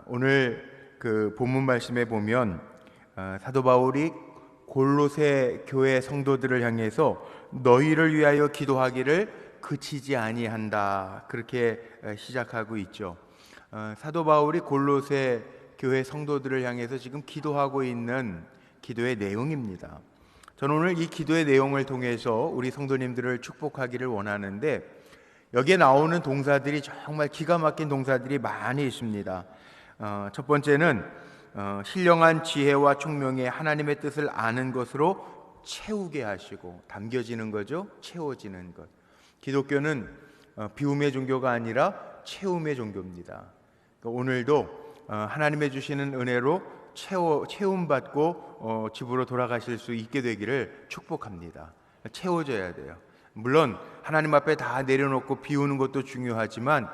오늘 그 본문 말씀에 보면 사도 바울이 골로새 교회 성도들을 향해서 너희를 위하여 기도하기를 그치지 아니한다, 그렇게 시작하고 있죠. 사도 바울이 골로새 교회 성도들을 향해서 지금 기도하고 있는 기도의 내용입니다. 저는 오늘 이 기도의 내용을 통해서 우리 성도님들을 축복하기를 원하는데, 여기에 나오는 동사들이 정말 기가 막힌 동사들이 많이 있습니다. 첫 번째는 신령한 지혜와 총명의 하나님의 뜻을 아는 것으로 채우게 하시고, 담겨지는 거죠. 채워지는 것. 기독교는 비움의 종교가 아니라 채움의 종교입니다. 오늘도 하나님의 주시는 은혜로 채움받고 집으로 돌아가실 수 있게 되기를 축복합니다. 채워져야 돼요. 물론 하나님 앞에 다 내려놓고 비우는 것도 중요하지만,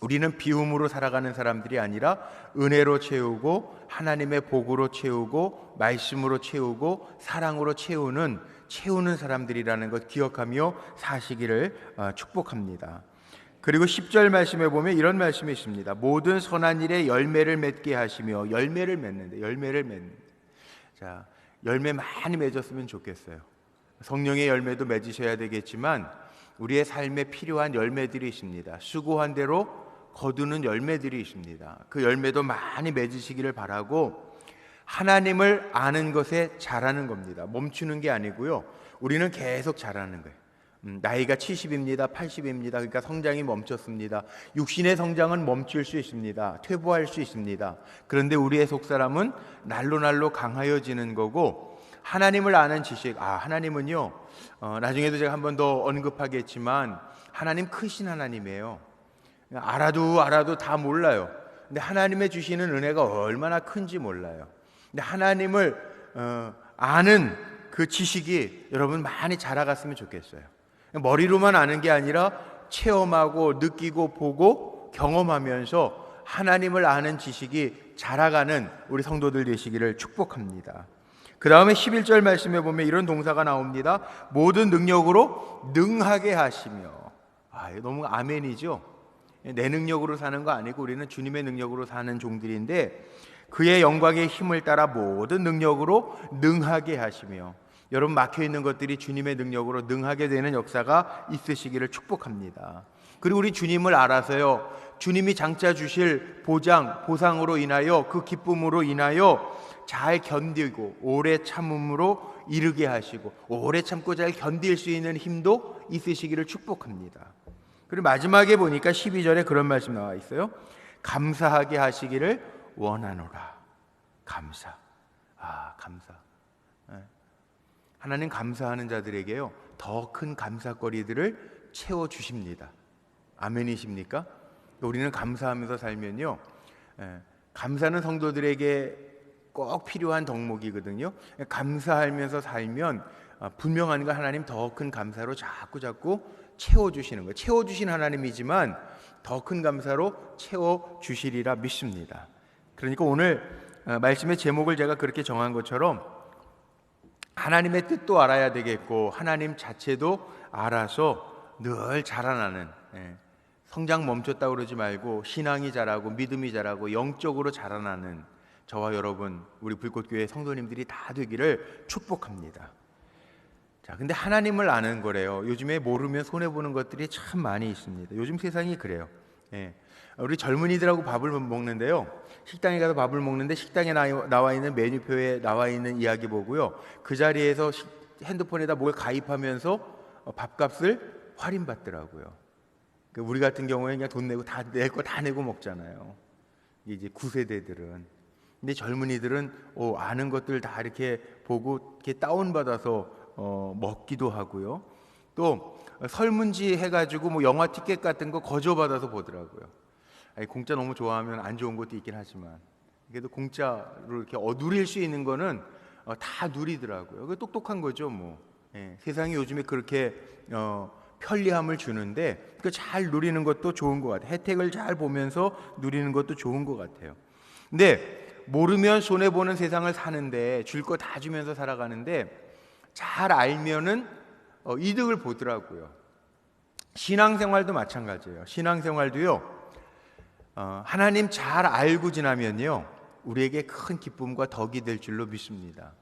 우리는 비움으로 살아가는 사람들이 아니라 은혜로 채우고, 하나님의 복으로 채우고, 말씀으로 채우고, 사랑으로 채우는 사람들이라는 것 기억하며 사시기를 축복합니다. 그리고 10절 말씀에 보면 이런 말씀이 있습니다. 모든 선한 일에 열매를 맺게 하시며. 열매를 맺는데 자, 열매 많이 맺었으면 좋겠어요. 성령의 열매도 맺으셔야 되겠지만, 우리의 삶에 필요한 열매들이 있습니다. 수고한 대로 거두는 열매들이 있습니다. 그 열매도 많이 맺으시기를 바라고, 하나님을 아는 것에 자라는 겁니다. 멈추는 게 아니고요, 우리는 계속 자라는 거예요. 나이가 70입니다 80입니다 그러니까 성장이 멈췄습니다. 육신의 성장은 멈출 수 있습니다. 퇴보할 수 있습니다. 그런데 우리의 속사람은 날로 강하여지는 거고, 하나님을 아는 지식, 하나님은요, 나중에도 제가 한 번 더 언급하겠지만, 하나님 크신 하나님이에요. 알아도 다 몰라요. 근데 하나님의 주시는 은혜가 얼마나 큰지 몰라요. 근데 하나님을 아는 그 지식이 여러분 많이 자라갔으면 좋겠어요. 머리로만 아는 게 아니라 체험하고 느끼고 보고 경험하면서 하나님을 아는 지식이 자라가는 우리 성도들 되시기를 축복합니다. 그 다음에 11절 말씀에 보면 이런 동사가 나옵니다. 모든 능력으로 능하게 하시며. 이거 너무 아멘이죠. 내 능력으로 사는 거 아니고 우리는 주님의 능력으로 사는 종들인데, 그의 영광의 힘을 따라 모든 능력으로 능하게 하시며. 여러분, 막혀있는 것들이 주님의 능력으로 능하게 되는 역사가 있으시기를 축복합니다. 그리고 우리 주님을 알아서요, 주님이 장차 주실 보상으로 인하여, 그 기쁨으로 인하여 잘 견디고 오래 참음으로 이르게 하시고, 오래 참고 잘 견딜 수 있는 힘도 있으시기를 축복합니다. 그리고 마지막에 보니까 12절에 그런 말씀 나와 있어요. 감사하게 하시기를 원하노라. 감사. 하나님 감사하는 자들에게요, 더 큰 감사거리들을 채워주십니다. 아멘이십니까? 우리는 감사하면서 살면요, 감사는 성도들에게 꼭 필요한 덕목이거든요. 감사하면서 살면 분명한 거, 하나님 더 큰 감사로 자꾸 채워주시는 거예요. 채워주신 하나님이지만 더 큰 감사로 채워주시리라 믿습니다. 그러니까 오늘 말씀의 제목을 제가 그렇게 정한 것처럼, 하나님의 뜻도 알아야 되겠고, 하나님 자체도 알아서 늘 자라나는, 성장 멈췄다고 그러지 말고 신앙이 자라고 믿음이 자라고 영적으로 자라나는 저와 여러분, 우리 불꽃교회 성도님들이 다 되기를 축복합니다. 자, 근데 하나님을 아는 거래요. 요즘에 모르면 손해보는 것들이 참 많이 있습니다. 요즘 세상이 그래요. 우리 젊은이들하고 밥을 먹는데요, 식당에 가서 밥을 먹는데 식당에 나와 있는 메뉴표에 나와 있는 이야기 보고요, 그 자리에서 핸드폰에다 뭘 가입하면서 밥값을 할인받더라고요. 우리 같은 경우에 그냥 돈 내고 낼 거 다 내고 먹잖아요. 이제 9세대들은. 근데 젊은이들은 아는 것들 다 이렇게 보고 이렇게 다운받아서 먹기도 하고요. 또 설문지 해가지고 뭐 영화 티켓 같은 거 거저받아서 보더라고요. 공짜 너무 좋아하면 안 좋은 것도 있긴 하지만, 그래도 공짜로 이렇게 누릴 수 있는 거는 다 누리더라고요. 그 똑똑한 거죠, 뭐. 세상이 요즘에 그렇게 편리함을 주는데, 그 잘 누리는 것도 좋은 것 같아요. 혜택을 잘 보면서 누리는 것도 좋은 것 같아요. 근데 모르면 손해 보는 세상을 사는데, 줄 거 다 주면서 살아가는데, 잘 알면은 이득을 보더라고요. 신앙생활도 마찬가지예요. 신앙생활도요, 하나님 잘 알고 지나면요, 우리에게 큰 기쁨과 덕이 될 줄로 믿습니다.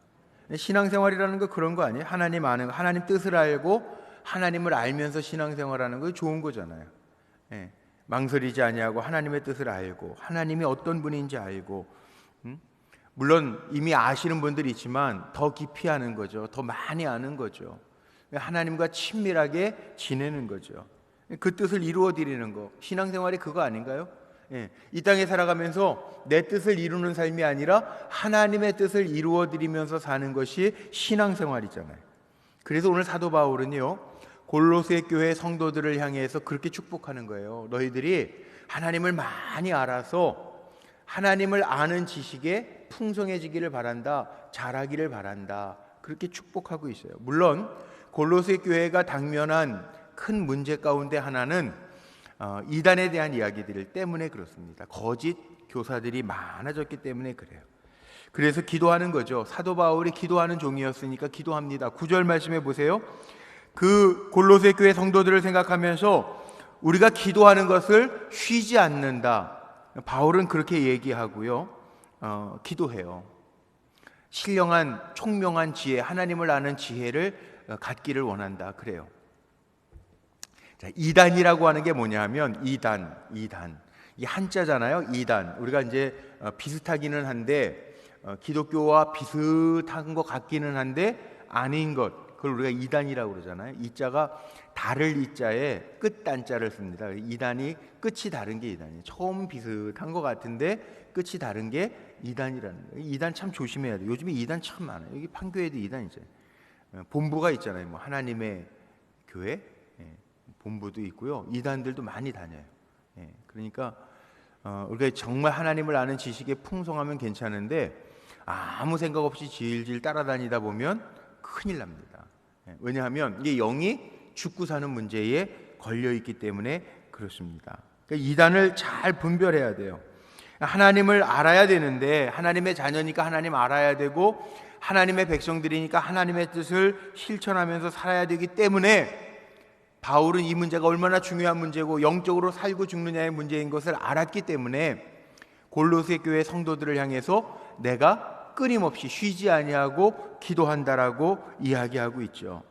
신앙생활이라는 거 그런 거 아니에요? 하나님 아는 거, 하나님 뜻을 알고 하나님을 알면서 신앙생활하는 거 좋은 거잖아요. 예, 망설이지 아니하고 하나님의 뜻을 알고 하나님이 어떤 분인지 알고, 물론 이미 아시는 분들이 있지만 더 깊이 아는 거죠. 더 많이 아는 거죠. 하나님과 친밀하게 지내는 거죠. 그 뜻을 이루어 드리는 거, 신앙생활이 그거 아닌가요? 예, 이 땅에 살아가면서 내 뜻을 이루는 삶이 아니라 하나님의 뜻을 이루어 드리면서 사는 것이 신앙생활이잖아요. 그래서 오늘 사도 바울은요, 골로새 교회 성도들을 향해서 그렇게 축복하는 거예요. 너희들이 하나님을 많이 알아서 하나님을 아는 지식에 풍성해지기를 바란다, 잘하기를 바란다, 그렇게 축복하고 있어요. 물론 골로새 교회가 당면한 큰 문제 가운데 하나는 이단에 대한 이야기들 때문에 그렇습니다. 거짓 교사들이 많아졌기 때문에 그래요. 그래서 기도하는 거죠. 사도 바울이 기도하는 종이었으니까 기도합니다. 9절 말씀해 보세요. 그 골로새 교회 성도들을 생각하면서 우리가 기도하는 것을 쉬지 않는다. 바울은 그렇게 얘기하고요, 기도해요. 신령한 총명한 지혜, 하나님을 아는 지혜를 갖기를 원한다, 그래요. 자, 이단이라고 하는 게 뭐냐면 이단 이 한자잖아요. 이단, 우리가 이제 비슷하기는 한데 기독교와 비슷한 것 같기는 한데 아닌 것, 그걸 우리가 이단이라고 그러잖아요. 이자가 다를 이자에 끝 단자를 씁니다. 이단이 끝이 다른 게 이단이에요. 처음 비슷한 것 같은데 끝이 다른 게 이단이라는 거예요. 이단 참 조심해야 돼요. 요즘에 이단 참 많아요. 여기 판교에도 이단이죠. 본부가 있잖아요. 뭐 하나님의 교회 본부도 있고요, 이단들도 많이 다녀요. 그러니까 우리가 정말 하나님을 아는 지식에 풍성하면 괜찮은데 아무 생각 없이 질질 따라다니다 보면 큰일 납니다. 왜냐하면 이게 영이 죽고 사는 문제에 걸려 있기 때문에 그렇습니다. 그러니까 이단을 잘 분별해야 돼요. 하나님을 알아야 되는데, 하나님의 자녀니까 하나님 알아야 되고 하나님의 백성들이니까 하나님의 뜻을 실천하면서 살아야 되기 때문에 바울은 이 문제가 얼마나 중요한 문제고 영적으로 살고 죽느냐의 문제인 것을 알았기 때문에 골로새 교회 성도들을 향해서 내가 끊임없이 쉬지 아니하고 기도한다라고 이야기하고 있죠.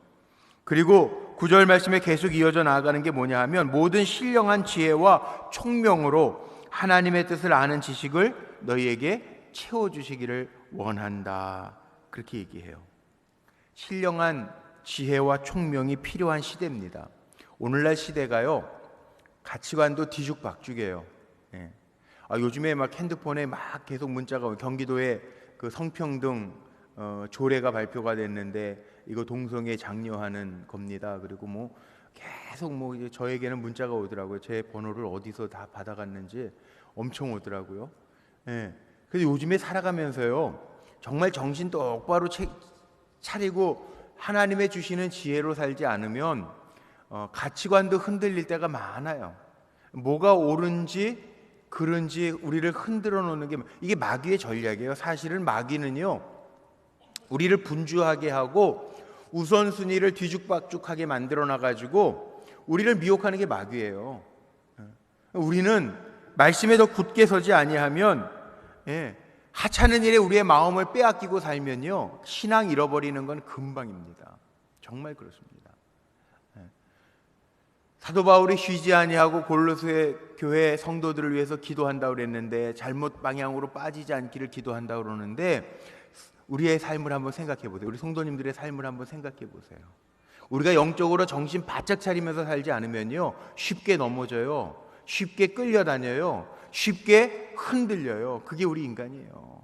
그리고 9절 말씀에 계속 이어져 나아가는 게 뭐냐 하면 모든 신령한 지혜와 총명으로 하나님의 뜻을 아는 지식을 너희에게 채워주시기를 원한다, 그렇게 얘기해요. 신령한 지혜와 총명이 필요한 시대입니다. 오늘날 시대가요, 가치관도 뒤죽박죽이에요. 요즘에 막 핸드폰에 막 계속 문자가 오고, 경기도에 그 성평등 조례가 발표가 됐는데 이거 동성애 장려하는 겁니다. 그리고 뭐 계속 뭐 저에게는 문자가 오더라고요. 제 번호를 어디서 다 받아갔는지 엄청 오더라고요. 그래서 요즘에 살아가면서요, 정말 정신 똑바로 차리고 하나님의 주시는 지혜로 살지 않으면 가치관도 흔들릴 때가 많아요. 뭐가 옳은지 그른지 우리를 흔들어 놓는 게, 이게 마귀의 전략이에요. 사실은 마귀는요, 우리를 분주하게 하고 우선순위를 뒤죽박죽하게 만들어 놔가지고 우리를 미혹하는 게 마귀예요. 우리는 말씀에 더 굳게 서지 아니하면, 하찮은 일에 우리의 마음을 빼앗기고 살면요, 신앙 잃어버리는 건 금방입니다. 정말 그렇습니다. 사도 바울이 쉬지 아니하고 골로새 교회 성도들을 위해서 기도한다고 그랬는데, 잘못 방향으로 빠지지 않기를 기도한다고 그러는데, 우리의 삶을 한번 생각해 보세요. 우리 성도님들의 삶을 한번 생각해 보세요. 우리가 영적으로 정신 바짝 차리면서 살지 않으면요, 쉽게 넘어져요. 쉽게 끌려다녀요. 쉽게 흔들려요. 그게 우리 인간이에요.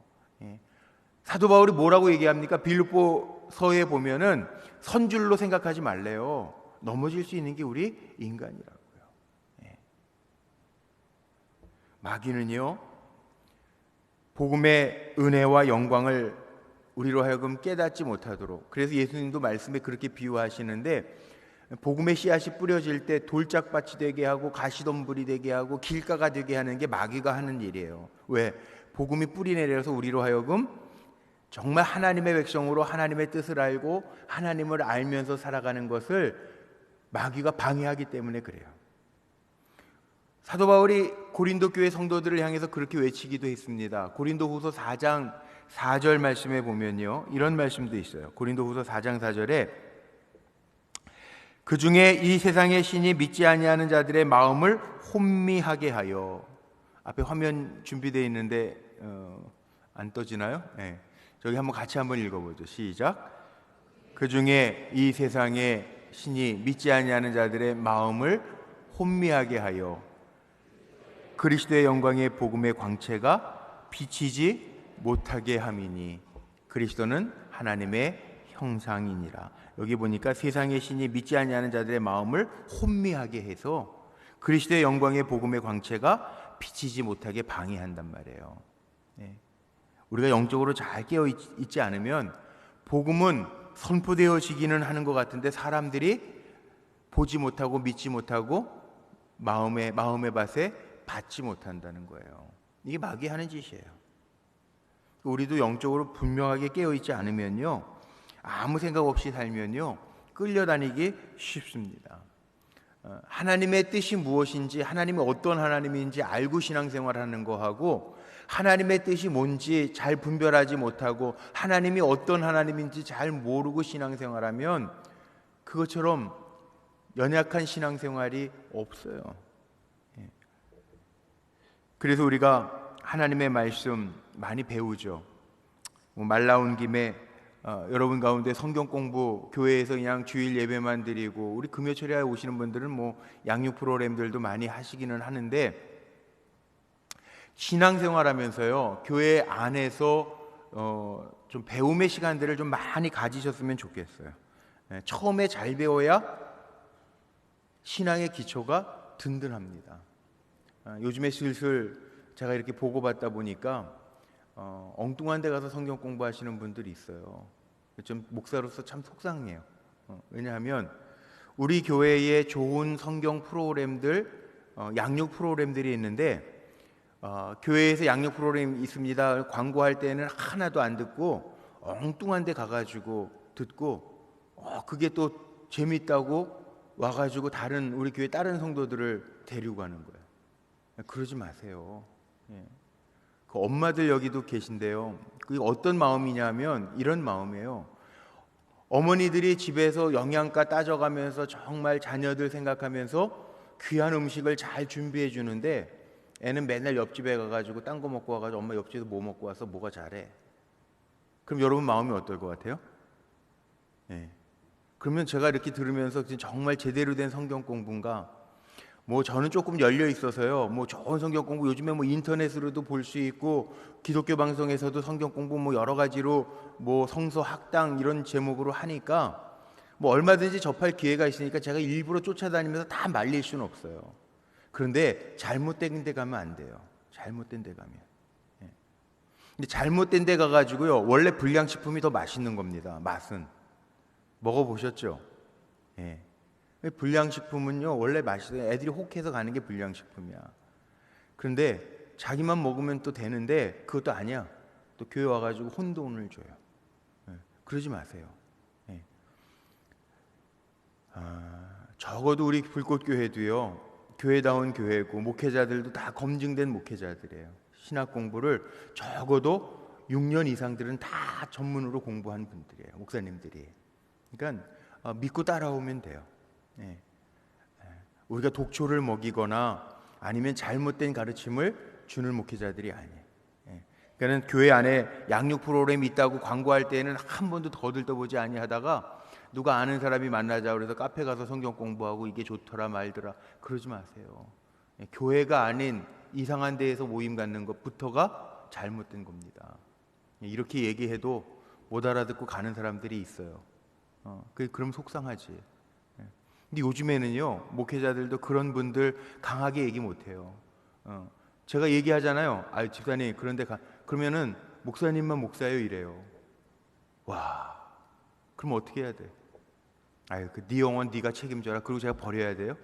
사도 바울이 뭐라고 얘기합니까? 빌립보서에 보면은 선줄로 생각하지 말래요. 넘어질 수 있는 게 우리 인간이라고요. 마귀는요, 복음의 은혜와 영광을 우리로 하여금 깨닫지 못하도록, 그래서 예수님도 말씀에 그렇게 비유하시는데, 복음의 씨앗이 뿌려질 때 돌짝밭이 되게 하고 가시덤불이 되게 하고 길가가 되게 하는 게 마귀가 하는 일이에요. 왜? 복음이 뿌리 내려서 우리로 하여금 정말 하나님의 백성으로 하나님의 뜻을 알고 하나님을 알면서 살아가는 것을 마귀가 방해하기 때문에 그래요. 사도 바울이 고린도 교회 성도들을 향해서 그렇게 외치기도 했습니다. 고린도후서 4장 4절 말씀에 보면요, 이런 말씀도 있어요. 고린도후서 4장 4절에 그 중에 이 세상의 신이 믿지 아니하는 자들의 마음을 혼미하게 하여, 앞에 화면 준비되어 있는데 안 떠지나요? 네. 저기 같이 한번 읽어보죠. 시작. 그 중에 이 세상의 신이 믿지 아니하는 자들의 마음을 혼미하게 하여 그리스도의 영광의 복음의 광채가 비치지 못하게 함이니 그리스도는 하나님의 형상이니라. 여기 보니까 세상의 신이 믿지 아니하는 자들의 마음을 혼미하게 해서 그리스도의 영광의 복음의 광채가 비치지 못하게 방해한단 말이에요. 네. 우리가 영적으로 잘 깨어 있지 않으면 복음은 선포되어지기는 하는 것 같은데 사람들이 보지 못하고 믿지 못하고 마음의 밭에 받지 못한다는 거예요. 이게 마귀 하는 짓이에요. 우리도 영적으로 분명하게 깨어있지 않으면요, 아무 생각 없이 살면요, 끌려다니기 쉽습니다. 하나님의 뜻이 무엇인지, 하나님이 어떤 하나님인지 알고 신앙생활하는 거하고 하나님의 뜻이 뭔지 잘 분별하지 못하고 하나님이 어떤 하나님인지 잘 모르고 신앙생활하면 그것처럼 연약한 신앙생활이 없어요. 그래서 우리가 하나님의 말씀 많이 배우죠. 말 나온 김에 여러분 가운데 성경 공부 교회에서 그냥 주일 예배만 드리고 우리 금요철에 오시는 분들은 양육 프로그램들도 많이 하시기는 하는데 신앙생활하면서요 교회 안에서 좀 배움의 시간들을 좀 많이 가지셨으면 좋겠어요. 처음에 잘 배워야 신앙의 기초가 든든합니다. 요즘에 슬슬 제가 이렇게 보고 받다 보니까 엉뚱한 데 가서 성경 공부하시는 분들이 있어요. 좀 목사로서 참 속상해요. 왜냐하면 우리 교회에 좋은 성경 프로그램들, 양육 프로그램들이 있는데 교회에서 양육 프로그램이 있습니다. 광고할 때는 하나도 안 듣고 엉뚱한 데 가가지고 듣고 그게 또 재밌다고 와가지고 우리 교회 다른 성도들을 데리고 가는 거예요. 그러지 마세요. 그 엄마들 여기도 계신데요. 그게 어떤 마음이냐면 이런 마음이에요. 어머니들이 집에서 영양가 따져가면서 정말 자녀들 생각하면서 귀한 음식을 잘 준비해 주는데 애는 맨날 옆집에 가가지고 딴 거 먹고 와가지고 엄마 옆집에서 뭐 먹고 와서 뭐가 잘해. 그럼 여러분 마음이 어떨 것 같아요? 그러면 제가 이렇게 들으면서 정말 제대로 된 성경 공부인가? 저는 조금 열려 있어서요. 좋은 성경 공부 요즘에 인터넷으로도 볼 수 있고 기독교 방송에서도 성경 공부 여러 가지로 성서 학당 이런 제목으로 하니까 얼마든지 접할 기회가 있으니까 제가 일부러 쫓아다니면서 다 말릴 수는 없어요. 그런데 잘못된 데 가면 안 돼요. 잘못된 데 가면. 근데 잘못된 데 가가지고요. 원래 불량식품이 더 맛있는 겁니다. 맛은. 먹어보셨죠? 불량식품은요 원래 맛있어요. 애들이 혹해서 가는 게 불량식품이야. 그런데 자기만 먹으면 또 되는데 그것도 아니야. 또 교회 와가지고 혼돈을 줘요. 그러지 마세요. 적어도 우리 불꽃교회도요 교회다운 교회고 목회자들도 다 검증된 목회자들이에요. 신학 공부를 적어도 6년 이상들은 다 전문으로 공부한 분들이에요. 목사님들이. 그러니까 믿고 따라오면 돼요. 우리가 독초를 먹이거나 아니면 잘못된 가르침을 주는 목회자들이 아니에요. 그러니까 교회 안에 양육 프로그램이 있다고 광고할 때는 한 번도 더 들떠보지 아니하다가 누가 아는 사람이 만나자 그래서 카페 가서 성경 공부하고 이게 좋더라 말더라 그러지 마세요. 교회가 아닌 이상한 데에서 모임 갖는 것부터가 잘못된 겁니다. 이렇게 얘기해도 못 알아듣고 가는 사람들이 있어요. 그럼 속상하지. 근데 요즘에는요 목회자들도 그런 분들 강하게 얘기 못해요. 제가 얘기하잖아요. 집사님 그런데 그러면은 목사님만 목사예요 이래요. 와, 그럼 어떻게 해야 돼? 네 영혼 네가 책임져라. 그리고 제가 버려야 돼요?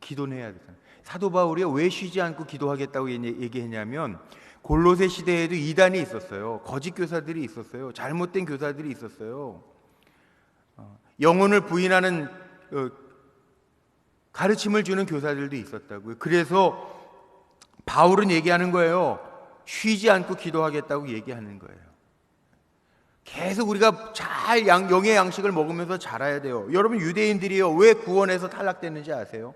기도는 해야 되잖아요. 사도 바울이 왜 쉬지 않고 기도하겠다고 얘기했냐면 골로새 시대에도 이단이 있었어요. 거짓 교사들이 있었어요. 잘못된 교사들이 있었어요. 영혼을 부인하는 가르침을 주는 교사들도 있었다고요. 그래서 바울은 얘기하는 거예요. 쉬지 않고 기도하겠다고 얘기하는 거예요. 계속 우리가 잘 영의 양식을 먹으면서 자라야 돼요. 여러분, 유대인들이요, 왜 구원에서 탈락됐는지 아세요?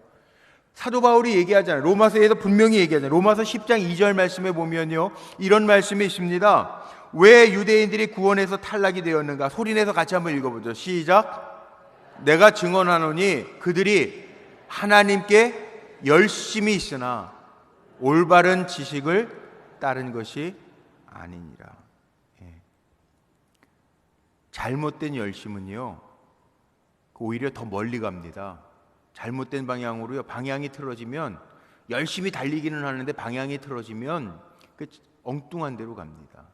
사도 바울이 얘기하잖아요. 로마서에서 분명히 얘기하잖아요. 로마서 10장 2절 말씀에 보면요, 이런 말씀이 있습니다. 왜 유대인들이 구원에서 탈락이 되었는가? 소리내서 같이 한번 읽어보죠. 시작. 내가 증언하노니 그들이 하나님께 열심히 있으나 올바른 지식을 따른 것이 아니니라. 잘못된 열심은요, 오히려 더 멀리 갑니다. 잘못된 방향으로요, 방향이 틀어지면 열심히 달리기는 하는데 방향이 틀어지면 엉뚱한 데로 갑니다.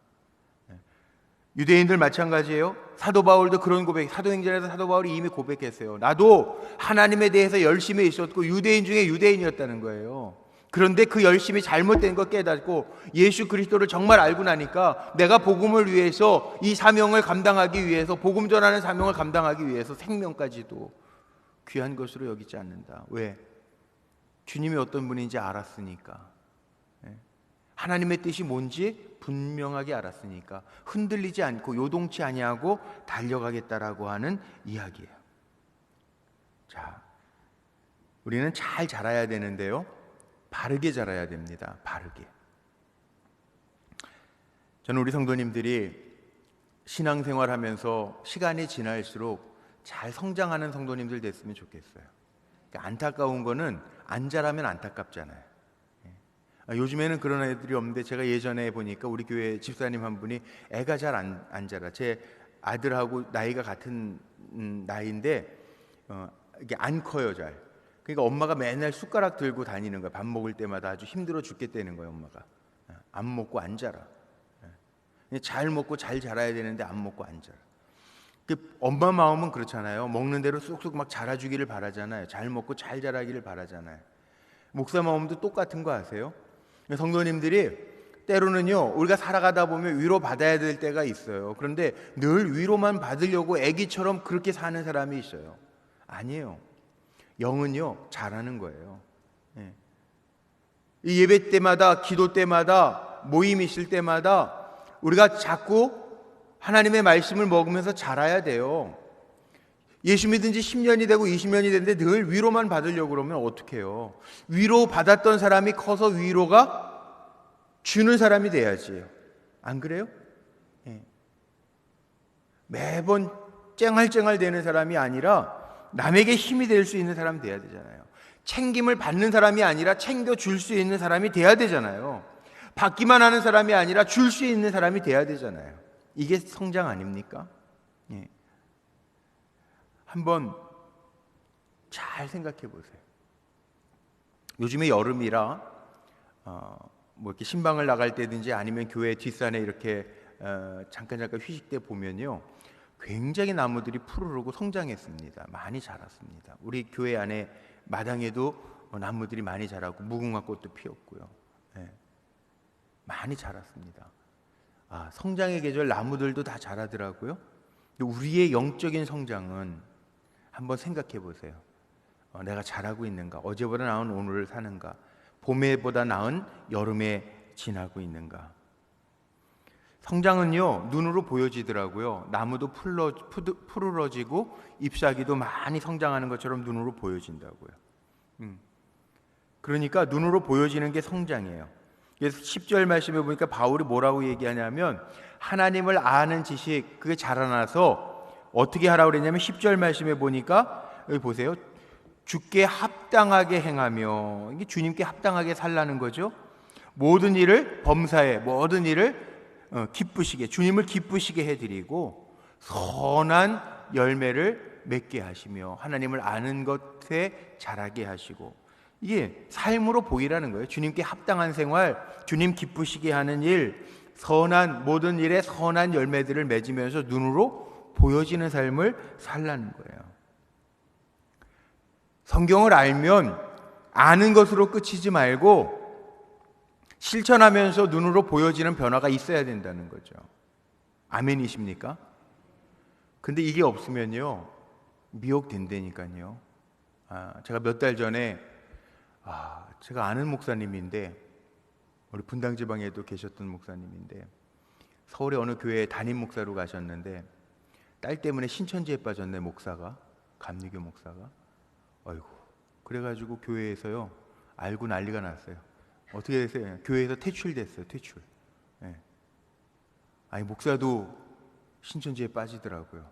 유대인들 마찬가지예요. 사도 바울도 그런 고백, 사도행전에서 사도 바울이 이미 고백했어요. 나도 하나님에 대해서 열심히 있었고 유대인 중에 유대인이었다는 거예요. 그런데 그 열심히 잘못된 거 깨닫고 예수 그리스도를 정말 알고 나니까 내가 복음을 위해서 이 사명을 감당하기 위해서, 복음 전하는 사명을 감당하기 위해서 생명까지도 귀한 것으로 여기지 않는다. 왜? 주님이 어떤 분인지 알았으니까. 하나님의 뜻이 뭔지 분명하게 알았으니까 흔들리지 않고 요동치 아니하고 달려가겠다라고 하는 이야기예요. 자, 우리는 잘 자라야 되는데요, 바르게 자라야 됩니다. 바르게. 저는 우리 성도님들이 신앙생활하면서 시간이 지날수록 잘 성장하는 성도님들 됐으면 좋겠어요. 그러니까 안타까운 거는 안 자라면 안타깝잖아요. 요즘에는 그런 애들이 없는데, 제가 예전에 보니까 우리 교회 집사님 한 분이 애가 잘 안 자라. 제 아들하고 나이가 같은 나이인데 이게 안 커요, 잘. 그러니까 엄마가 맨날 숟가락 들고 다니는 거야. 밥 먹을 때마다 아주 힘들어 죽겠다는 거예요, 엄마가. 안 먹고 안 자라. 잘 먹고 잘 자라야 되는데 안 먹고 안 자라. 엄마 마음은 그렇잖아요. 먹는 대로 쑥쑥 막 자라주기를 바라잖아요. 잘 먹고 잘 자라기를 바라잖아요. 목사 마음도 똑같은 거 아세요? 성도님들이 때로는요, 우리가 살아가다 보면 위로 받아야 될 때가 있어요. 그런데 늘 위로만 받으려고 애기처럼 그렇게 사는 사람이 있어요. 아니에요. 영은요, 자라는 거예요. 이 예배 때마다, 기도 때마다, 모임 있을 때마다 우리가 자꾸 하나님의 말씀을 먹으면서 자라야 돼요. 예수 믿은 지 10년이 되고 20년이 됐는데 늘 위로만 받으려고 그러면 어떡해요? 위로 받았던 사람이 커서 위로가 주는 사람이 돼야지. 안 그래요? 매번 쨍알쨍알 되는 사람이 아니라 남에게 힘이 될 수 있는 사람이 돼야 되잖아요. 챙김을 받는 사람이 아니라 챙겨줄 수 있는 사람이 돼야 되잖아요. 받기만 하는 사람이 아니라 줄 수 있는 사람이 돼야 되잖아요. 이게 성장 아닙니까? 한번 잘 생각해 보세요. 요즘에 여름이라 뭐 이렇게 신방을 나갈 때든지 아니면 교회 뒷산에 이렇게 잠깐 휴식 때 보면요, 굉장히 나무들이 푸르르고 성장했습니다. 많이 자랐습니다. 우리 교회 안에 마당에도 나무들이 많이 자라고 무궁화 꽃도 피었고요. 많이 자랐습니다. 성장의 계절 나무들도 다 자라더라고요. 근데 우리의 영적인 성장은 한번 생각해 보세요. 내가 잘하고 있는가? 어제보다 나은 오늘을 사는가? 봄에보다 나은 여름에 지나고 있는가? 성장은요, 눈으로 보여지더라고요. 나무도 푸르러지고 잎사귀도 많이 성장하는 것처럼 눈으로 보여진다고요. 그러니까 눈으로 보여지는 게 성장이에요. 그래서 10절 말씀에 보니까 바울이 뭐라고 얘기하냐면, 하나님을 아는 지식, 그게 자라나서 어떻게 하라고 그랬냐면 10절 말씀에 보니까 여기 보세요. 주께 합당하게 행하며, 이게 주님께 합당하게 살라는 거죠. 모든 일을 범사에, 모든 일을 기쁘시게, 주님을 기쁘시게 해드리고 선한 열매를 맺게 하시며 하나님을 아는 것에 자라게 하시고, 이게 삶으로 보이라는 거예요. 주님께 합당한 생활, 주님 기쁘시게 하는 일, 선한 모든 일에 선한 열매들을 맺으면서 눈으로 보여지는 삶을 살라는 거예요. 성경을 알면 아는 것으로 끝이지 말고 실천하면서 눈으로 보여지는 변화가 있어야 된다는 거죠. 아멘이십니까? 근데 이게 없으면요, 미혹된다니까요. 제가 몇 달 전에 제가 아는 목사님인데, 우리 분당 지방에도 계셨던 목사님인데, 서울의 어느 교회에 담임 목사로 가셨는데 딸 때문에 신천지에 빠졌네. 목사가, 감리교 목사가. 아이고, 그래가지고 교회에서요 알고 난리가 났어요. 어떻게 됐어요? 교회에서 퇴출됐어요. 퇴출. 예. 아니, 목사도 신천지에 빠지더라고요.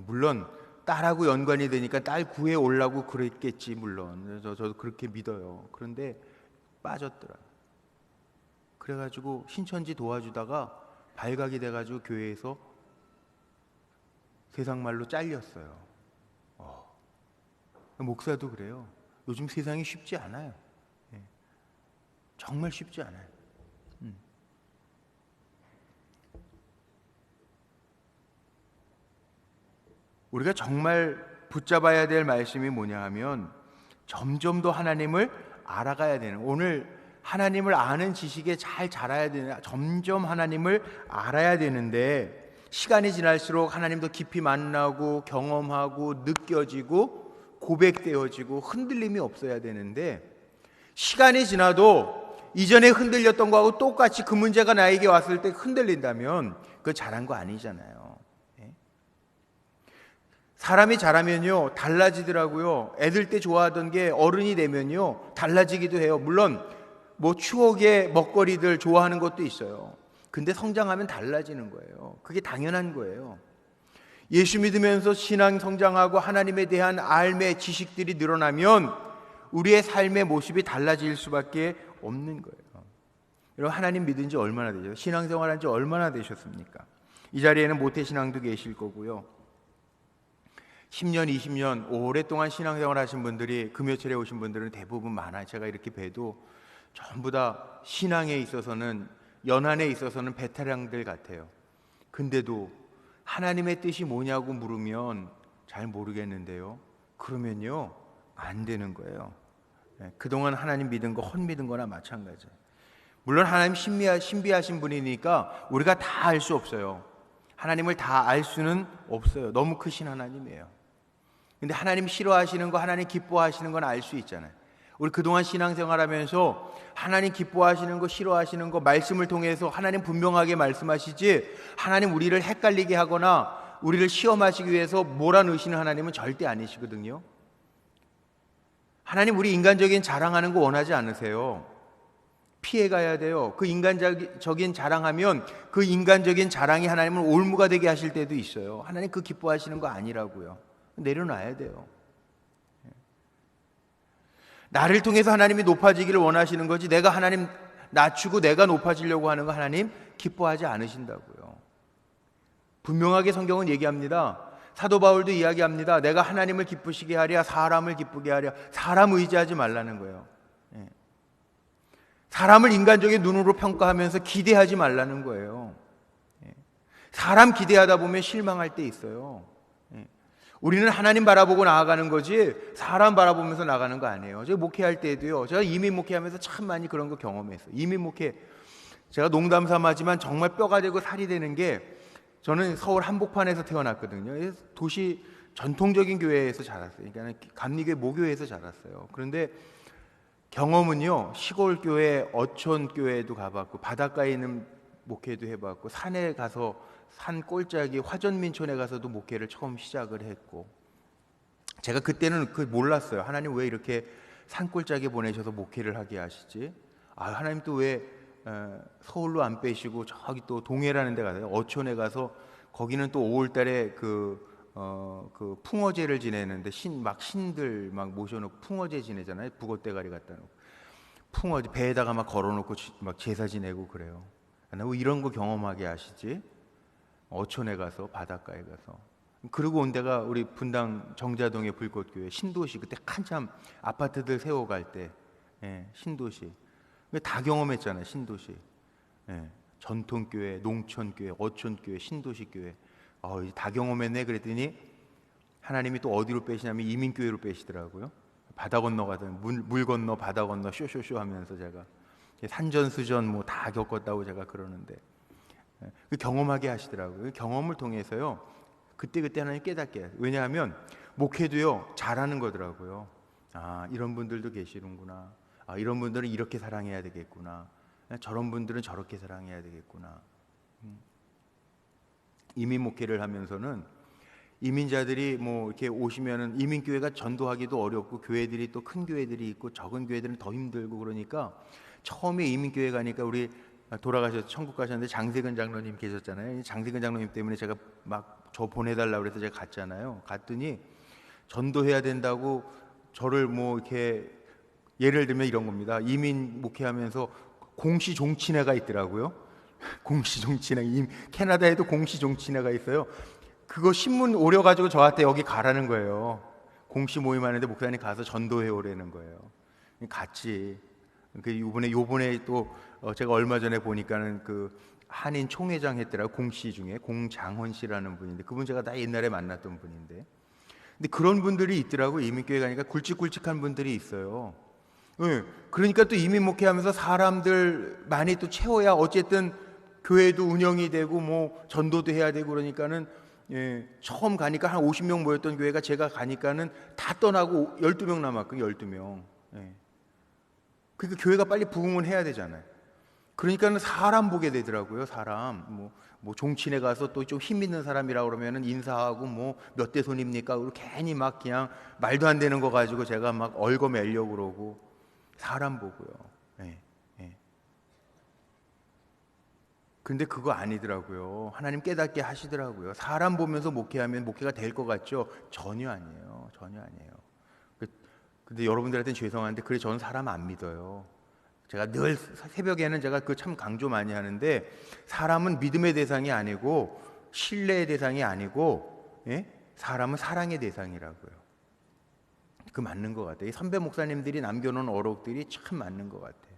물론 딸하고 연관이 되니까 딸 구해 오려고 그랬겠지, 물론. 저도 그렇게 믿어요. 그런데 빠졌더라. 그래가지고 신천지 도와주다가 발각이 돼가지고 교회에서 세상 말로 잘렸어요. 목사도 그래요. 요즘 세상이 쉽지 않아요. 정말 쉽지 않아요. 우리가 정말 붙잡아야 될 말씀이 뭐냐 하면, 점점 더 하나님을 알아가야 되는, 오늘 하나님을 아는 지식에 잘 자라야 되는, 점점 하나님을 알아야 되는데, 시간이 지날수록 하나님 더 깊이 만나고 경험하고 느껴지고 고백되어지고 흔들림이 없어야 되는데, 시간이 지나도 이전에 흔들렸던 거하고 똑같이 그 문제가 나에게 왔을 때 흔들린다면 그건 잘한 거 아니잖아요. 사람이 자라면요 달라지더라고요. 애들 때 좋아하던 게 어른이 되면요 달라지기도 해요. 물론 뭐 추억의 먹거리들 좋아하는 것도 있어요. 근데 성장하면 달라지는 거예요. 그게 당연한 거예요. 예수 믿으면서 신앙 성장하고 하나님에 대한 알매 지식들이 늘어나면 우리의 삶의 모습이 달라질 수밖에 없는 거예요. 여러분, 하나님 믿은 지 얼마나 되죠? 신앙생활한 지 얼마나 되셨습니까? 이 자리에는 모태신앙도 계실 거고요. 10년, 20년 오랫동안 신앙생활 하신 분들이, 금요철에 오신 분들은 대부분 많아요. 제가 이렇게 봬도 전부 다 신앙에 있어서는, 연한에 있어서는 베테랑들 같아요. 근데도 하나님의 뜻이 뭐냐고 물으면 잘 모르겠는데요. 그러면요 안 되는 거예요. 그동안 하나님 믿은 거 헛믿은 거나 마찬가지예요. 물론 하나님 신비하신 분이니까 우리가 다 알 수 없어요. 하나님을 다 알 수는 없어요. 너무 크신 하나님이에요. 근데 하나님 싫어하시는 거, 하나님 기뻐하시는 건 알 수 있잖아요. 우리 그동안 신앙생활하면서 하나님 기뻐하시는 거, 싫어하시는 거 말씀을 통해서 하나님 분명하게 말씀하시지, 하나님 우리를 헷갈리게 하거나 우리를 시험하시기 위해서 몰아넣으시는 하나님은 절대 아니시거든요. 하나님 우리 인간적인 자랑하는 거 원하지 않으세요. 피해가야 돼요. 그 인간적인 자랑하면 그 인간적인 자랑이 하나님을 올무가 되게 하실 때도 있어요. 하나님 그 기뻐하시는 거 아니라고요. 내려놔야 돼요. 나를 통해서 하나님이 높아지기를 원하시는 거지, 내가 하나님 낮추고 내가 높아지려고 하는 거 하나님 기뻐하지 않으신다고요. 분명하게 성경은 얘기합니다. 사도 바울도 이야기합니다. 내가 하나님을 기쁘시게 하랴 사람을 기쁘게 하랴. 사람 의지하지 말라는 거예요. 사람을 인간적인 눈으로 평가하면서 기대하지 말라는 거예요. 사람 기대하다 보면 실망할 때 있어요. 우리는 하나님 바라보고 나아가는 거지 사람 바라보면서 나가는 거 아니에요. 제가 목회할 때도요, 제가 이민 목회하면서 참 많이 그런 거 경험했어요. 이민 목회, 제가 농담 삼아지만 정말 뼈가 되고 살이 되는 게, 저는 서울 한복판에서 태어났거든요. 도시 전통적인 교회에서 자랐어요. 그러니까 감리교회 모교회에서 자랐어요. 그런데 경험은요, 시골 교회, 어촌 교회도 가봤고 바닷가에 있는 목회도 해봤고 산에 가서, 산 꼴짝이 화전민촌에 가서도 목회를 처음 시작을 했고, 제가 그때는 그 몰랐어요. 하나님 왜 이렇게 산 꼴짝에 보내셔서 목회를 하게 하시지? 하나님 또 왜 서울로 안 빼시고 저기 또 동해라는 데 가서, 어촌에 가서, 거기는 또 5월달에 그 풍어제를 지내는데 신들 막 모셔놓고 풍어제 지내잖아요. 북어대가리 갖다 놓고 풍어제 배에다가 막 걸어놓고 막 제사 지내고 그래요. 나 왜 이런 거 경험하게 하시지? 어촌에 가서, 바닷가에 가서. 그러고 온 데가 우리 분당 정자동의 불꽃교회 신도시, 그때 한참 아파트들 세워갈 때, 신도시 다 경험했잖아요. 신도시, 전통교회, 농촌교회, 어촌교회, 신도시교회, 다 경험했네. 그랬더니 하나님이 또 어디로 빼시냐면 이민교회로 빼시더라고요. 바다 건너 가던, 물 건너 바다 건너 쇼쇼쇼 하면서 제가 산전수전 뭐 다 겪었다고 제가 그러는데, 그 경험하게 하시더라고요. 그 경험을 통해서요, 그때 하나님 깨닫게 해요. 왜냐하면 목회도요 잘하는 거더라고요. 아, 이런 분들도 계시는구나. 아, 이런 분들은 이렇게 사랑해야 되겠구나. 저런 분들은 저렇게 사랑해야 되겠구나. 이민 목회를 하면서는 이민자들이 뭐 이렇게 오시면은 이민교회가 전도하기도 어렵고, 교회들이 또 큰 교회들이 있고 적은 교회들은 더 힘들고, 그러니까 처음에 이민교회 가니까, 우리 돌아가셔서 천국 가셨는데 장세근 장로님 계셨잖아요. 장세근 장로님 때문에 제가 막 저 보내달라고 그래서 제가 갔잖아요. 갔더니 전도해야 된다고 저를 뭐 이렇게, 예를 들면 이런 겁니다. 이민 목회하면서 공시 종친회가 있더라고요. 공시 종친회, 캐나다에도 공시 종친회가 있어요. 그거 신문 오려가지고 저한테 여기 가라는 거예요. 공시 모임 하는데 목사님 가서 전도해 오라는 거예요. 같이. 요번에 또 제가 얼마 전에 보니까는 그 한인 총회장 했더라고요. 공시 중에 공장헌 씨라는 분인데, 그분 제가 다 옛날에 만났던 분인데, 근데 그런 분들이 있더라고요. 이민교회 가니까 굵직굵직한 분들이 있어요. 네. 그러니까 또 이민 목회하면서 사람들 많이 또 채워야 어쨌든 교회도 운영이 되고 뭐 전도도 해야 되고, 그러니까는 처음 가니까 한 50명 모였던 교회가 제가 가니까는 다 떠나고 12명 남았거든요. 12명. 그러니까 교회가 빨리 부흥을 해야 되잖아요. 그러니까는 사람 보게 되더라고요. 사람 뭐 종친회 가서 또 좀 힘 있는 사람이라 그러면은 인사하고 뭐 몇 대 손입니까? 그리고 괜히 막 그냥 말도 안 되는 거 가지고 제가 막 얽어매려고 그러고, 사람 보고요. 근데 그거 아니더라고요. 하나님 깨닫게 하시더라고요. 사람 보면서 목회하면 목회가 될 것 같죠? 전혀 아니에요. 전혀 아니에요. 근데 여러분들한테는 죄송한데, 그래 저는 사람 안 믿어요. 제가 늘 새벽에는 제가 그 참 강조 많이 하는데, 사람은 믿음의 대상이 아니고 신뢰의 대상이 아니고, 사람은 사랑의 대상이라고요. 그 맞는 것 같아요. 선배 목사님들이 남겨놓은 어록들이 참 맞는 것 같아요.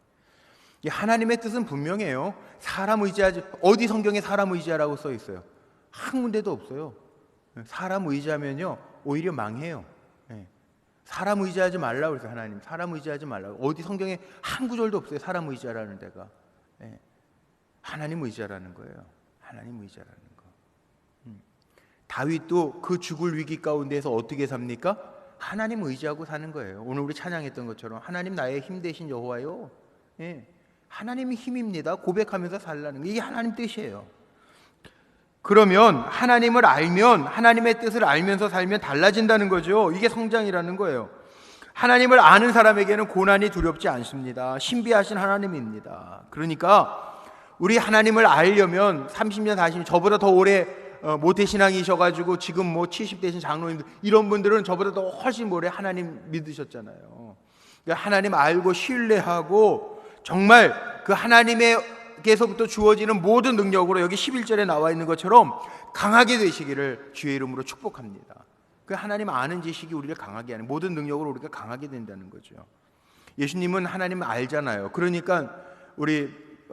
하나님의 뜻은 분명해요. 사람 의지하지, 어디 성경에 사람 의지하라고 써 있어요? 한 군데도 없어요. 사람 의지하면요 오히려 망해요. 사람 의지하지 말라고 그래서, 하나님 사람 의지하지 말라고, 어디 성경에 한 구절도 없어요. 사람 의지하라는 데가. 하나님 의지하라는 거예요. 하나님 의지하라는 거. 다윗도 그 죽을 위기 가운데서 어떻게 삽니까? 하나님 의지하고 사는 거예요. 오늘 우리 찬양했던 것처럼 하나님 나의 힘 되신 여호와요. 하나님이 힘입니다. 고백하면서 살라는 거, 이게 하나님 뜻이에요. 그러면 하나님을 알면, 하나님의 뜻을 알면서 살면 달라진다는 거죠. 이게 성장이라는 거예요. 하나님을 아는 사람에게는 고난이 두렵지 않습니다. 신비하신 하나님입니다. 그러니까 우리 하나님을 알려면 30년, 40년, 저보다 더 오래 모태신앙이셔가지고 지금 뭐 70대신 장로님들, 이런 분들은 저보다 더 훨씬 오래 하나님 믿으셨잖아요. 그러니까 하나님 알고 신뢰하고, 정말 그 하나님에게서부터 주어지는 모든 능력으로, 여기 11절에 나와 있는 것처럼 강하게 되시기를 주의 이름으로 축복합니다. 그 하나님 아는 지식이 우리를 강하게 하는, 모든 능력으로 우리가 강하게 된다는 거죠. 예수님은 하나님을 알잖아요. 그러니까 우리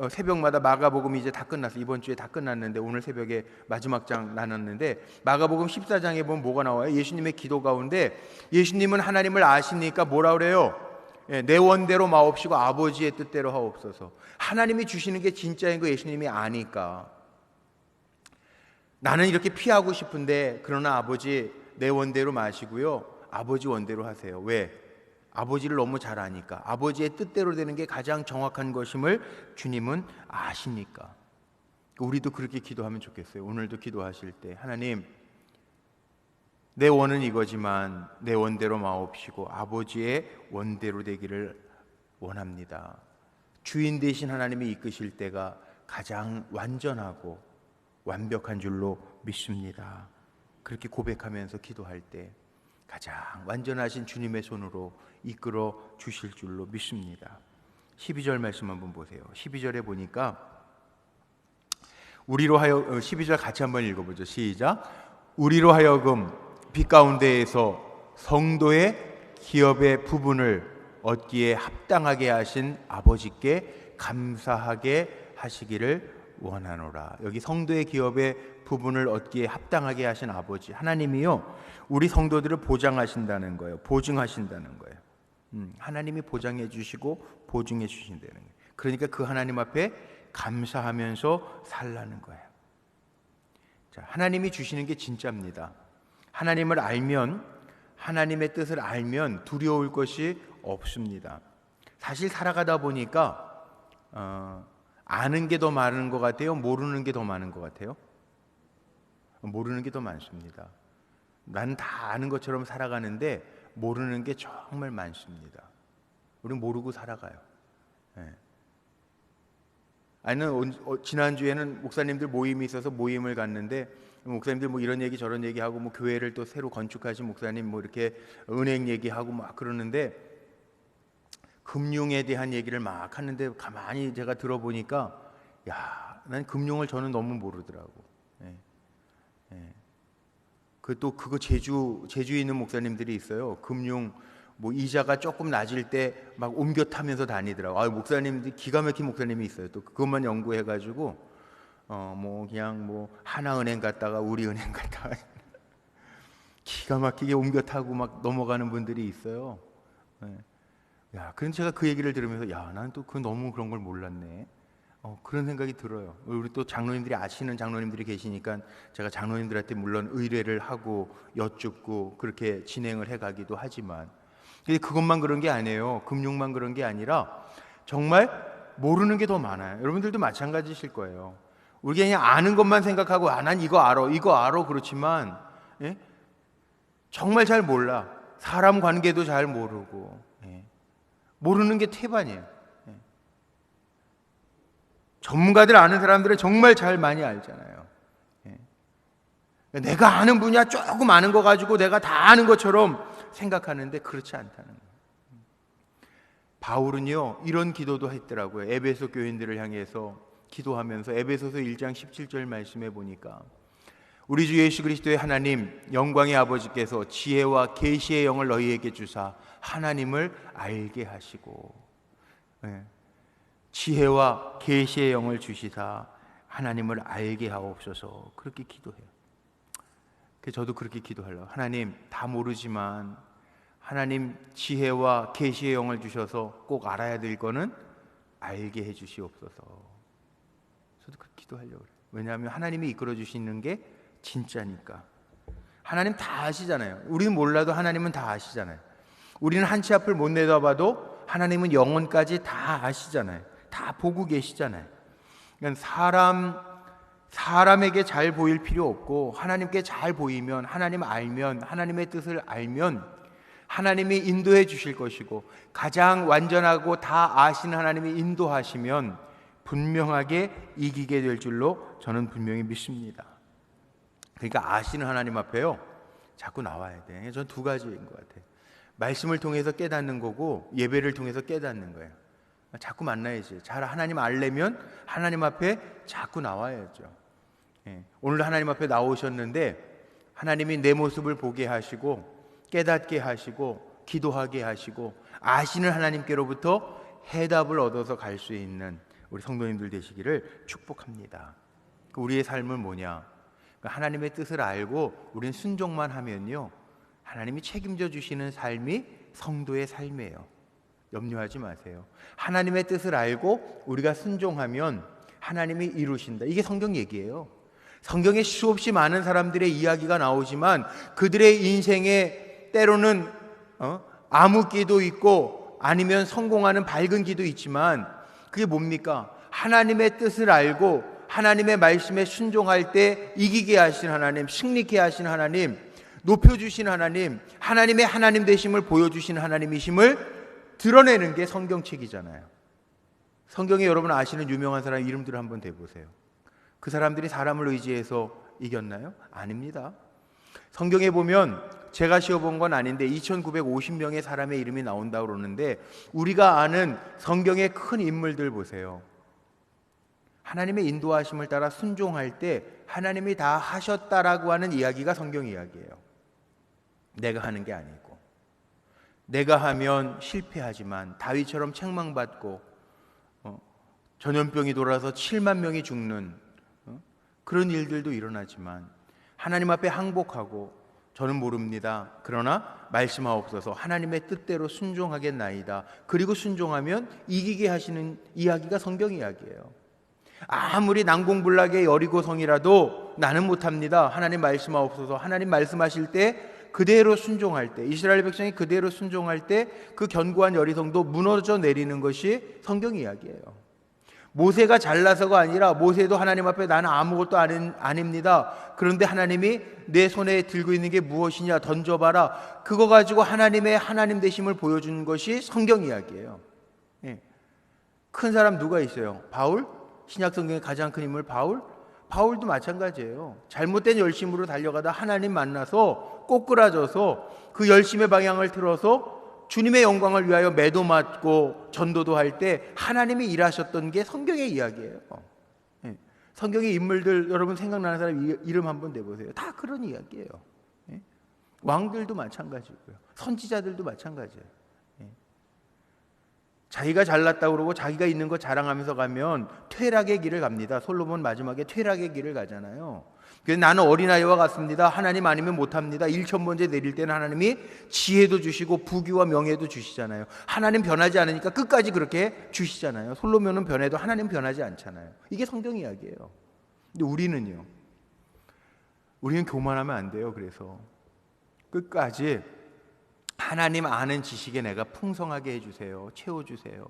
새벽마다 마가복음이 이제 다 끝났어요. 이번 주에 다 끝났는데 오늘 새벽에 마지막 장 나눴는데, 마가복음 14장에 보면 뭐가 나와요? 예수님의 기도 가운데 예수님은 하나님을 아시니까 뭐라 그래요? 내 원대로 마옵시고 아버지의 뜻대로 하옵소서. 하나님이 주시는 게 진짜인 거 예수님이 아니까, 나는 이렇게 피하고 싶은데 그러나 아버지 내 원대로 마시고요, 아버지 원대로 하세요. 왜? 아버지를 너무 잘 아니까. 아버지의 뜻대로 되는 게 가장 정확한 것임을 주님은 아시니까. 우리도 그렇게 기도하면 좋겠어요. 오늘도 기도하실 때, 하나님 내 원은 이거지만 내 원대로 마옵시고 아버지의 원대로 되기를 원합니다. 주인 되신 하나님이 이끄실 때가 가장 완전하고 완벽한 줄로 믿습니다. 그렇게 고백하면서 기도할 때 가장 완전하신 주님의 손으로 이끌어 주실 줄로 믿습니다. 12절 말씀 한번 보세요. 12절에 보니까 우리로 하여, 12절 같이 한번 읽어보죠. 시작. 우리로 하여금 빛 가운데에서 성도의 기업의 부분을 얻기에 합당하게 하신 아버지께 감사하게 하시기를 원하노라. 여기 성도의 기업의 부분을 얻기에 합당하게 하신 아버지, 하나님이요 우리 성도들을 보장하신다는 거예요. 보증하신다는 거예요. 하나님이 보장해 주시고 보증해 주신다는 거예요. 그러니까 그 하나님 앞에 감사하면서 살라는 거예요. 자, 하나님이 주시는 게 진짜입니다. 하나님을 알면 하나님의 뜻을 알면 두려울 것이 없습니다. 사실 살아가다 보니까 아는 게 더 많은 것 같아요? 모르는 게 더 많은 것 같아요? 모르는 게 더 많습니다. 나는 다 아는 것처럼 살아가는데 모르는 게 정말 많습니다. 우리는 모르고 살아가요. 네. 아니면 지난주에는 목사님들 모임이 있어서 모임을 갔는데 목사님들 뭐 이런 얘기 저런 얘기하고 뭐 교회를 또 새로 건축하신 목사님 뭐 이렇게 은행 얘기하고 막 그러는데 금융에 대한 얘기를 막 하는데 가만히 제가 들어보니까 야, 난 금융을 저는 너무 모르더라고. 예. 예. 또 그거 제주에 있는 목사님들이 있어요. 금융 뭐 이자가 조금 낮을 때 막 옮겨 타면서 다니더라고. 아, 목사님들이 기가 막힌 목사님이 있어요. 또 그것만 연구해가지고 뭐 그냥 뭐 하나은행 갔다가 우리은행 갔다가 기가 막히게 옮겨 타고 막 넘어가는 분들이 있어요. 예. 야, 그런 제가 그 얘기를 들으면서 야, 나는 또 그 너무 그런 걸 몰랐네. 그런 생각이 들어요. 우리 또 장로님들이 아시는 장로님들이 계시니까 제가 장로님들한테 물론 의뢰를 하고 여쭙고 그렇게 진행을 해가기도 하지만 근데 그것만 그런 게 아니에요. 금융만 그런 게 아니라 정말 모르는 게 더 많아요. 여러분들도 마찬가지실 거예요. 우리가 그냥 아는 것만 생각하고 난 이거 알아 그렇지만 예? 정말 잘 몰라. 사람 관계도 잘 모르고 예. 모르는 게 태반이에요. 예. 전문가들 아는 사람들은 정말 잘 많이 알잖아요. 예. 내가 아는 분야 조금 아는 거 가지고 내가 다 아는 것처럼 생각하는데 그렇지 않다는 거예요. 바울은요 이런 기도도 했더라고요. 에베소 교인들을 향해서 기도하면서 에베소서 1장 17절 말씀해 보니까 우리 주 예수 그리스도의 하나님 영광의 아버지께서 지혜와 계시의 영을 너희에게 주사 하나님을 알게 하시고 네. 지혜와 계시의 영을 주시사 하나님을 알게 하옵소서. 그렇게 기도해요. 저도 그렇게 기도하려고. 하나님 다 모르지만 하나님 지혜와 계시의 영을 주셔서 꼭 알아야 될 거는 알게 해 주시옵소서. 저도 그렇게 기도하려고 그래요. 왜냐하면 하나님이 이끌어 주시는 게 진짜니까. 하나님 다 아시잖아요. 우리는 몰라도 하나님은 다 아시잖아요. 우리는 한 치 앞을 못 내다봐도 하나님은 영혼까지 다 아시잖아요. 다 보고 계시잖아요. 그러니까 사람에게 잘 보일 필요 없고 하나님께 잘 보이면 하나님 알면 하나님의 뜻을 알면 하나님이 인도해 주실 것이고 가장 완전하고 다 아시는 하나님이 인도하시면 분명하게 이기게 될 줄로 저는 분명히 믿습니다. 그러니까 아시는 하나님 앞에요 자꾸 나와야 돼. 전 두 가지인 것 같아요. 말씀을 통해서 깨닫는 거고 예배를 통해서 깨닫는 거예요. 자꾸 만나야지. 잘 하나님 알려면 하나님 앞에 자꾸 나와야죠. 오늘 하나님 앞에 나오셨는데 하나님이 내 모습을 보게 하시고 깨닫게 하시고 기도하게 하시고 아시는 하나님께로부터 해답을 얻어서 갈 수 있는 우리 성도님들 되시기를 축복합니다. 우리의 삶은 뭐냐? 하나님의 뜻을 알고 우리는 순종만 하면요 하나님이 책임져 주시는 삶이 성도의 삶이에요. 염려하지 마세요. 하나님의 뜻을 알고 우리가 순종하면 하나님이 이루신다. 이게 성경 얘기예요. 성경에 수없이 많은 사람들의 이야기가 나오지만 그들의 인생에 때로는 암흑기도 있고 아니면 성공하는 밝은 기도 있지만 그게 뭡니까? 하나님의 뜻을 알고 하나님의 말씀에 순종할 때 이기게 하신 하나님, 승리케 하신 하나님, 높여주신 하나님, 하나님의 하나님 되심을 보여주신 하나님이심을 드러내는 게 성경책이잖아요. 성경에 여러분 아시는 유명한 사람 이름들을 한번 대보세요. 그 사람들이 사람을 의지해서 이겼나요? 아닙니다. 성경에 보면 제가 시어본 건 아닌데 2950명의 사람의 이름이 나온다고 그러는데 우리가 아는 성경의 큰 인물들 보세요. 하나님의 인도하심을 따라 순종할 때 하나님이 다 하셨다라고 하는 이야기가 성경 이야기예요. 내가 하는 게 아니고 내가 하면 실패하지만 다윗처럼 책망받고 전염병이 돌아서 7만 명이 죽는 그런 일들도 일어나지만 하나님 앞에 항복하고 저는 모릅니다. 그러나 말씀하옵소서 하나님의 뜻대로 순종하겠나이다. 그리고 순종하면 이기게 하시는 이야기가 성경 이야기예요. 아무리 난공불락의 여리고성이라도 나는 못합니다. 하나님 말씀하옵소서. 하나님 말씀하실 때 그대로 순종할 때, 이스라엘 백성이 그대로 순종할 때 그 견고한 여리성도 무너져 내리는 것이 성경 이야기예요. 모세가 잘나서가 아니라 모세도 하나님 앞에 나는 아무것도 아닙니다. 그런데 하나님이 내 손에 들고 있는 게 무엇이냐 던져봐라. 그거 가지고 하나님의 하나님 되심을 보여준 것이 성경 이야기예요. 예. 큰 사람 누가 있어요? 바울? 신약 성경의 가장 큰 인물 바울? 바울도 마찬가지예요. 잘못된 열심으로 달려가다 하나님 만나서 꼬꾸라져서 그 열심의 방향을 틀어서 주님의 영광을 위하여 매도 맞고 전도도 할 때 하나님이 일하셨던 게 성경의 이야기예요. 예. 성경의 인물들 여러분 생각나는 사람 이름 한번 내보세요. 다 그런 이야기예요. 예. 왕들도 마찬가지고요. 선지자들도 마찬가지예요. 예. 자기가 잘났다고 그러고 자기가 있는 거 자랑하면서 가면 퇴락의 길을 갑니다. 솔로몬 마지막에 퇴락의 길을 가잖아요. 그래서 나는 어린아이와 같습니다. 하나님 아니면 못합니다. 1,000번째 내릴 때는 하나님이 지혜도 주시고 부귀와 명예도 주시잖아요. 하나님 변하지 않으니까 끝까지 그렇게 주시잖아요. 솔로몬은 변해도 하나님 변하지 않잖아요. 이게 성경 이야기예요. 근데 우리는요, 우리는 교만하면 안 돼요. 그래서 끝까지 하나님 아는 지식에 내가 풍성하게 해주세요. 채워주세요.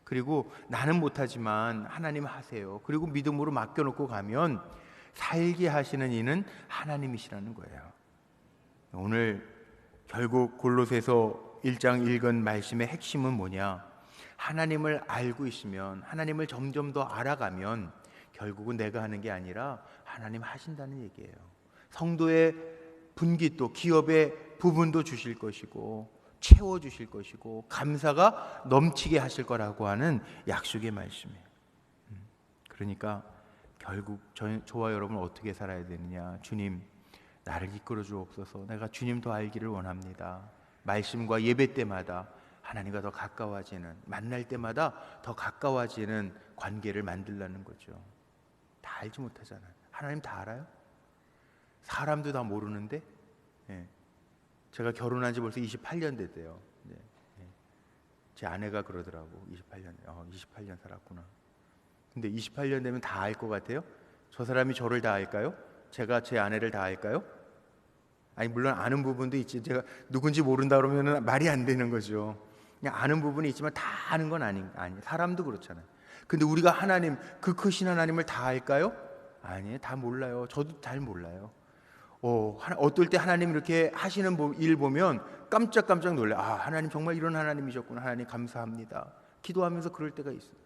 그리고 나는 못하지만 하나님 하세요. 그리고 믿음으로 맡겨놓고 가면 살게 하시는 이는 하나님이시라는 거예요. 오늘 결국 골로새서 1장 읽은 말씀의 핵심은 뭐냐? 하나님을 알고 있으면, 하나님을 점점 더 알아가면 결국은 내가 하는 게 아니라 하나님 하신다는 얘기예요. 성도의 분깃도, 기업의 부분도 주실 것이고 채워주실 것이고 감사가 넘치게 하실 거라고 하는 약속의 말씀이에요. 그러니까 결국 저와 여러분은 어떻게 살아야 되느냐? 주님, 나를 이끌어 주옵소서. 내가 주님 더 알기를 원합니다. 말씀과 예배 때마다 하나님과 더 가까워지는, 만날 때마다 더 가까워지는 관계를 만들라는 거죠. 다 알지 못하잖아요. 하나님 다 알아요? 사람도 다 모르는데. 예. 제가 결혼한 지 벌써 28년 됐대요. 네. 제 아내가 그러더라고. 28년 살았구나. 근데 28년 되면 다 알 것 같아요? 저 사람이 저를 다 알까요? 제가 제 아내를 다 알까요? 아니, 물론 아는 부분도 있지. 제가 누군지 모른다 그러면 말이 안 되는 거죠. 그냥 아는 부분이 있지만 다 아는 건 아니. 사람도 그렇잖아요. 근데 우리가 하나님, 그 크신 하나님을 다 알까요? 아니에요. 다 몰라요. 저도 잘 몰라요. 어떨 때 하나님 이렇게 하시는 일 보면 깜짝깜짝 놀라요. 아, 하나님 정말 이런 하나님이셨구나. 하나님 감사합니다. 기도하면서 그럴 때가 있어요.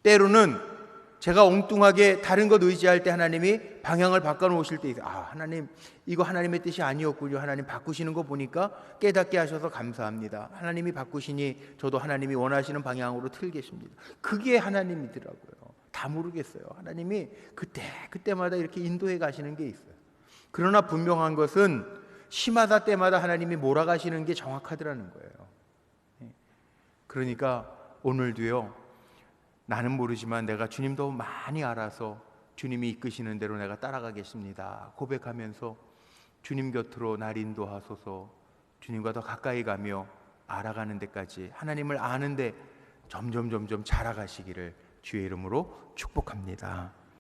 때로는 제가 엉뚱하게 다른 것 의지할 때 하나님이 방향을 바꿔놓으실 때 있어요. 아, 하나님 이거 하나님의 뜻이 아니었군요. 하나님 바꾸시는 거 보니까 깨닫게 하셔서 감사합니다. 하나님이 바꾸시니 저도 하나님이 원하시는 방향으로 틀겠습니다. 그게 하나님이더라고요. 다 모르겠어요. 하나님이 그때마다 이렇게 인도해 가시는 게 있어요. 그러나 분명한 것은 시마다 때마다 하나님이 몰아가시는 게 정확하더라는 거예요. 그러니까 오늘도요, 나는 모르지만 내가 주님 더 많이 알아서 주님이 이끄시는 대로 내가 따라가겠습니다 고백하면서 주님 곁으로 날 인도하소서. 주님과 더 가까이 가며 알아가는 데까지, 하나님을 아는데 점점 자라가시기를 주의 이름으로 축복합니다.